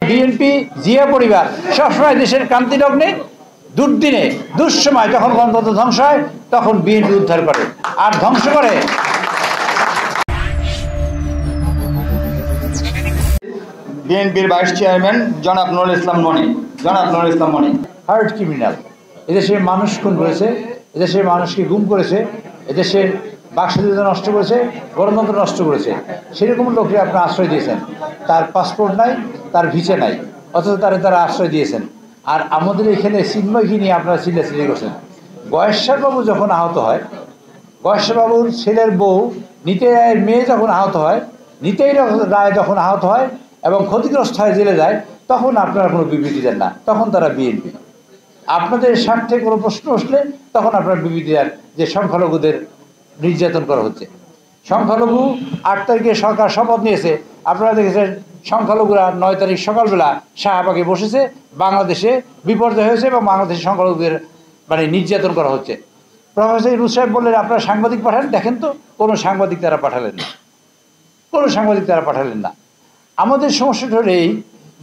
BNP Zia পরিবার সবসময় দেশের ক্রান্তি লগ্নে দুর্দিনে দুঃসময় যখন গণতন্ত্র ধ্বংস হয় তখন বিএনপি উদ্ধার করে আর ধ্বংস করে। বিএনপির ভাইস চেয়ারম্যান জনাব নুরুল ইসলাম মনি হার্ড ক্রিমিনাল, এদেশের মানুষ খুন করেছে, এদেশের মানুষকে গুম করেছে, এদেশের বাকস্বাধীনতা নষ্ট করেছে, গণতন্ত্র নষ্ট করেছে। সেরকম লোককে আপনারা আশ্রয় দিয়েছেন, তার পাসপোর্ট নাই, তার ভিসা নাই, অথচ তারা আশ্রয় দিয়েছেন। আর আমাদের এখানে চিন্ময়কে নিয়ে আপনারা চিল্লাচিল্লি করছেন। গয়েশ্বর বাবু যখন আহত হয়, গয়েশ্বর বাবুর ছেলের বউ নিতাই রায়ের মেয়ে যখন আহত হয়, নিতাই রায় যখন আহত হয় এবং ক্ষতিগ্রস্ত হয়, জেলে যায়, তখন আপনারা কোনো বিবৃতি দেন না, তখন তারা বিএনপি। আপনাদের স্বার্থে কোনো প্রশ্ন আসলে তখন আপনারা বিবৃতি দেন যে সংখ্যালঘুদের নির্যাতন করা হচ্ছে। সংখ্যালঘু 8 তারিখে সরকার শপথ নিয়েছে, আপনারা দেখেছেন সংখ্যালঘুরা 9 তারিখ সকালবেলা শাহবাগে বসেছে, বাংলাদেশে বিপর্যয় হয়েছে এবং বাংলাদেশের সংখ্যালঘুদের নির্যাতন করা হচ্ছে। প্রফেসর ইউনূস সাহেব বললেন আপনারা সাংবাদিক পাঠান, দেখেন তো কোনো সাংবাদিক তারা পাঠালেন না। আমাদের সমস্যাটা হলো এই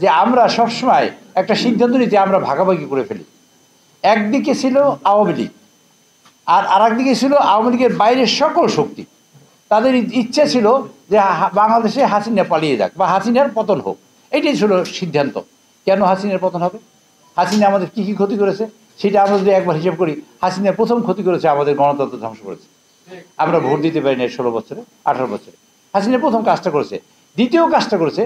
যে আমরা সবসময় একটা সিদ্ধান্ত নিতে আমরা ভাগাভাগি করে ফেলি। একদিকে ছিল আওয়ামী লীগ আর আরেকদিকে ছিল আওয়ামী লীগের বাইরের সকল শক্তি। তাদের ইচ্ছা ছিল যে বাংলাদেশে হাসিনা পালিয়ে যাক বা হাসিনার পতন হোক, এটাই ছিল সিদ্ধান্ত। কেন হাসিনার পতন হবে? হাসিনা আমাদের কী কী ক্ষতি করেছে সেটা আমরা যদি একবার হিসেব করি, হাসিনা প্রথম ক্ষতি করেছে আমাদের গণতন্ত্র ধ্বংস করেছে। আমরা ভোট দিতে পারি না 16 বছরে 18 বছরে। হাসিনা প্রথম কাজটা করেছে। দ্বিতীয় কাজটা করেছে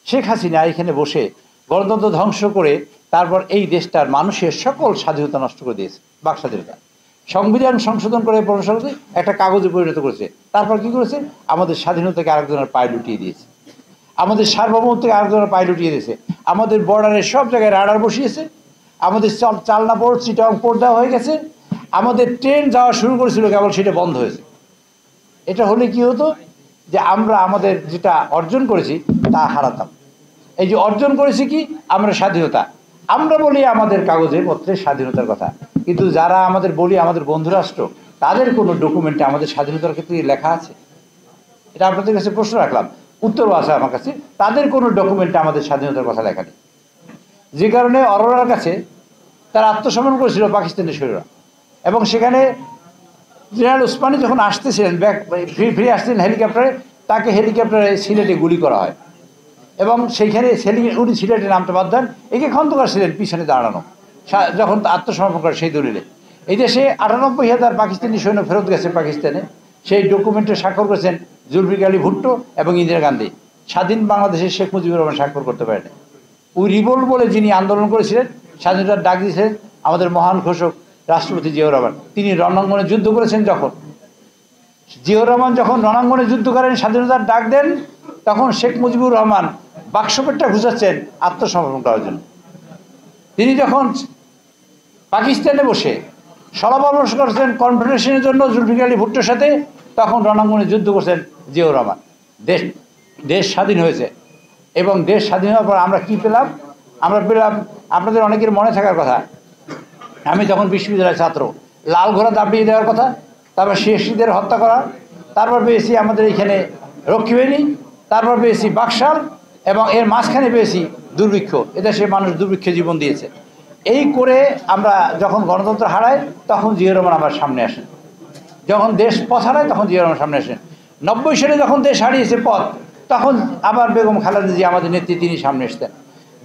শেখ হাসিনা এখানে বসে গণতন্ত্র ধ্বংস করে তারপর এই দেশটার মানুষের সকল স্বাধীনতা নষ্ট করে দিয়েছে। বাক স্বাধীনতা, সংবিধান সংশোধন করে একটা কাগজে পরিণত করেছে। তারপর কি করেছে? আমাদের স্বাধীনতাকে আরেকজনের পায়ে লুটিয়ে দিয়েছে, আমাদের সার্বভৌমত্বকে আরেকজনের পায়ে লুটিয়ে দিয়েছে, আমাদের বর্ডারের সব জায়গায় রাডার বসিয়েছে, আমাদের চালনা পোর্ট চিটাগং পোর্ট দেওয়া হয়ে গেছে, আমাদের ট্রেন যাওয়া শুরু করেছিল কেবল সেটা বন্ধ হয়েছে। এটা হলে কি হতো যে আমরা আমাদের যেটা অর্জন করেছি তা হারাতাম। এই যে অর্জন করেছি কি আমরা স্বাধীনতা, আমরা বলি আমাদের কাগজে পত্রে স্বাধীনতার কথা, কিন্তু যারা আমাদের বলি আমাদের বন্ধুরাষ্ট্র, তাদের কোনো ডকুমেন্টে আমাদের স্বাধীনতার ক্ষেত্রে লেখা আছে? এটা আপনাদের কাছে প্রশ্ন রাখলাম, উত্তরও আছে আমার কাছে। তাদের কোনো ডকুমেন্টে আমাদের স্বাধীনতার কথা লেখা নেই। যে কারণে অরোরার কাছে তারা আত্মসমর্পণ করেছিল পাকিস্তানের সৈন্যরা, এবং সেখানে জেনারেল ওসমানী যখন আসতেছিলেন ফিরে আসছিলেন হেলিকপ্টারে, তাকে হেলিকপ্টারে সিলেটে গুলি করা হয় এবং সেইখানে উনি সিলেটে নামতে বাধ্য হন। একে খন্দকার ছিলেন পিছনে দাঁড়ানো যখন আত্মসমর্পণ করে সেই দলিলে। এই দেশে 98,000 পাকিস্তানি সৈন্য ফেরত গেছে পাকিস্তানে, সেই ডকুমেন্টে স্বাক্ষর করেছেন জুলফিকার আলী ভুট্টো এবং ইন্দিরা গান্ধী। স্বাধীন বাংলাদেশে শেখ মুজিবুর রহমান স্বাক্ষর করতে পারেনি। ওই রিভোল্ট বলে যিনি আন্দোলন করেছিলেন, স্বাধীনতার ডাক দিয়েছিলেন আমাদের মহান ঘোষক রাষ্ট্রপতি জিয়াউর রহমান। তিনি রণাঙ্গনে যুদ্ধ করেছেন। যখন জিয়াউর রহমান যখন রণাঙ্গনে যুদ্ধ করেন, স্বাধীনতার ডাক দেন, তখন শেখ মুজিবুর রহমান বাক্সপেটটা ঘুষাচ্ছেন আত্মসমর্পণ করার জন্য। তিনি যখন পাকিস্তানে বসে সলাপরামর্শ করেছেন কনফেডারেশনের জন্য জুলফিকার আলী ভুট্টোর সাথে, তখন রণাঙ্গনে যুদ্ধ করছেন জিয়াউর রহমান। দেশ স্বাধীন হয়েছে এবং দেশ স্বাধীন হওয়ার পর আমরা কি পেলাম? আমরা পেলাম, আপনাদের অনেকের মনে থাকার কথা, আমি যখন বিশ্ববিদ্যালয়ের ছাত্র, লাল ঘোড়া দাবিয়ে দেওয়ার কথা, তারপর শিশুদের হত্যা করা, তারপর পেয়েছি আমাদের এখানে রক্ষীবাহিনী, তারপর পেয়েছি বাকশাল, এবং এর মাঝখানে পেয়েছি দুর্ভিক্ষ। এদেশে মানুষ দুর্ভিক্ষে জীবন দিয়েছে। এই করে আমরা যখন গণতন্ত্র হারাই তখন জিয়াউর রহমান আমার সামনে আসেন, যখন দেশ পথ হারায় তখন জিয়াউর রহমান সামনে আসেন। 90 সালে যখন দেশ হারিয়েছে পথ, তখন আবার বেগম খালেদা জিয়া আমাদের নেত্রী, তিনি সামনে আসতেন।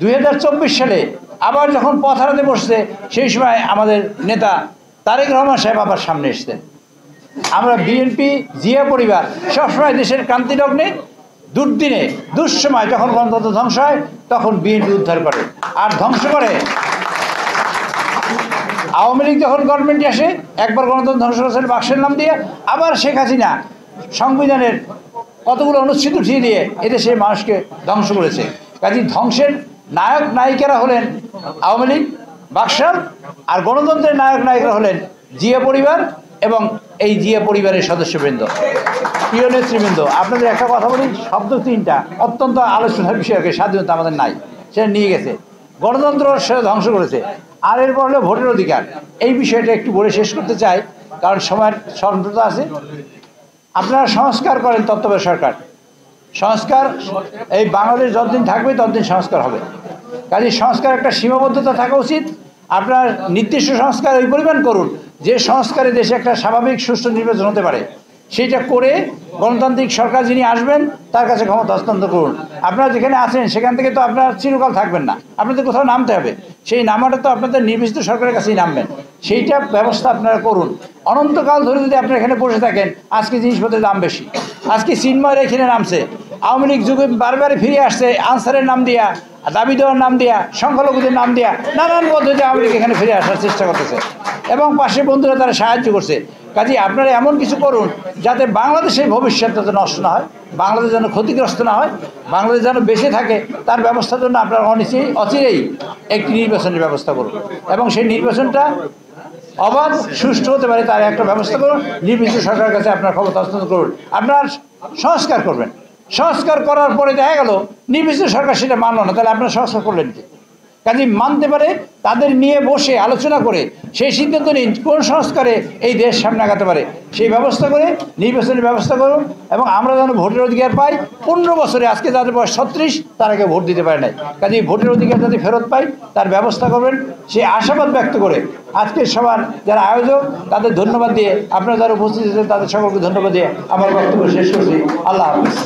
2024 সালে আবার যখন পথ হারাতে বসছে, সেই সময় আমাদের নেতা তারেক রহমান সাহেব আবার সামনে এসতেন। আমরা বিএনপি জিয়া পরিবার সবসময় দেশের ক্রান্তি লগ্নে দুর্দিনে দুঃসময় যখন গণতন্ত্র ধ্বংস হয় তখন বিএনপি উদ্ধার করে আর ধ্বংস করে। আওয়ামী লীগ যখন গভর্নমেন্টে আসে, একবার গণতন্ত্র ধ্বংস করেছেন বাক্সের নাম দিয়ে, আবার শেখ হাসিনা সংবিধানের কতগুলো অনুচ্ছেদ উঠিয়ে দিয়ে এদেশে মানুষকে ধ্বংস করেছে। কাজে ধ্বংসের নায়ক নায়িকারা হলেন আওয়ামী লীগ, বাকশাল, আর গণতন্ত্রের নায়ক নায়িকারা হলেন জিয়া পরিবার এবং এই জিয়া পরিবারের সদস্যবৃন্দ, প্রিয় নেতৃবৃন্দ। আপনাদের একটা কথা বলি, শব্দ 3টা অত্যন্ত আলোচনার বিষয়কে, স্বাধীনতা আমাদের নাই, সেটা নিয়ে গেছে, গণতন্ত্র সেটা ধ্বংস করেছে, আর এরপর হলো ভোটের অধিকার। এই বিষয়টা একটু বলে শেষ করতে চাই, কারণ সময়ের স্বল্পতা আছে। আপনারা সংস্কার করেন তত্ত্বাবধায়ক সরকার, সংস্কার এই বাংলাদেশ যতদিন থাকবে ততদিন সংস্কার হবে। কাজে সংস্কার একটা সীমাবদ্ধতা থাকা উচিত। আপনার নির্দিষ্ট সংস্কার ওই পরিমাণ করুন যে সংস্কারে দেশে একটা স্বাভাবিক সুষ্ঠু নির্বাচন হতে পারে, সেইটা করে গণতান্ত্রিক সরকার যিনি আসবেন তার কাছে ক্ষমতা হস্তান্তর করুন। আপনারা যেখানে আছেন সেখান থেকে তো আপনারা চিরকাল থাকবেন না, আপনাদের কোথাও নামতে হবে। সেই নামাটা তো আপনাদের নির্বাচিত সরকারের কাছেই নামবেন, সেইটা ব্যবস্থা আপনারা করুন। অনন্তকাল ধরে যদি আপনারা এখানে বসে থাকেন, আজকে জিনিসপত্রের দাম বেশি, আজকে চিন্ময়ের এখানে নামছে, আওয়ামী লীগ যুগে বারবারে ফিরে আসছে আনসারের নাম দিয়া, দাবি দেওয়ার নাম দিয়া, সংখ্যালঘুদের নাম দিয়া, নানান পদ্ধতি আওয়ামী লীগ এখানে ফিরে আসার চেষ্টা করতেছে এবং পাশে বন্ধুরা তারা সাহায্য করছে। কাজে আপনারা এমন কিছু করুন যাতে বাংলাদেশের ভবিষ্যৎ যাতে নষ্ট না হয়, বাংলাদেশ যেন ক্ষতিগ্রস্ত না হয়, বাংলাদেশ যেন বেঁচে থাকে, তার ব্যবস্থার জন্য আপনারা অচিরেই একটি নির্বাচনের ব্যবস্থা করুন এবং সেই নির্বাচনটা অবাধ সুষ্ঠু হতে পারে তার একটা ব্যবস্থা করুন। নির্বাচিত সরকারের কাছে আপনার ক্ষমতা হস্তান্তর করুন, আপনার সংস্কার করবেন। সংস্কার করার পরে দেখা গেল নির্বাচিত সরকার সেটা মানল না, তাহলে আপনারা সংস্কার করলেন কি? কাজে মানতে পারে তাদের নিয়ে বসে আলোচনা করে সেই সিদ্ধান্ত নিন কোন সংস্কারে এই দেশ সামনে আগাতে পারে, সেই ব্যবস্থা করে নির্বাচনের ব্যবস্থা করুন এবং আমরা যেন ভোটের অধিকার পাই। 15 বছরে আজকে যাদের বয়স 36 তার আগে ভোট দিতে পারে নাই, কাজে ভোটের অধিকার যাতে ফেরত পাই তার ব্যবস্থা করবেন, সেই আশাবাদ ব্যক্ত করে আজকের সবার যারা আয়োজক তাদের ধন্যবাদ দিয়ে, আপনারা যারা উপস্থিত আছেন তাদের সকলকে ধন্যবাদ দিয়ে আমার বক্তব্য শেষ করছি। আল্লাহ হাফিজ।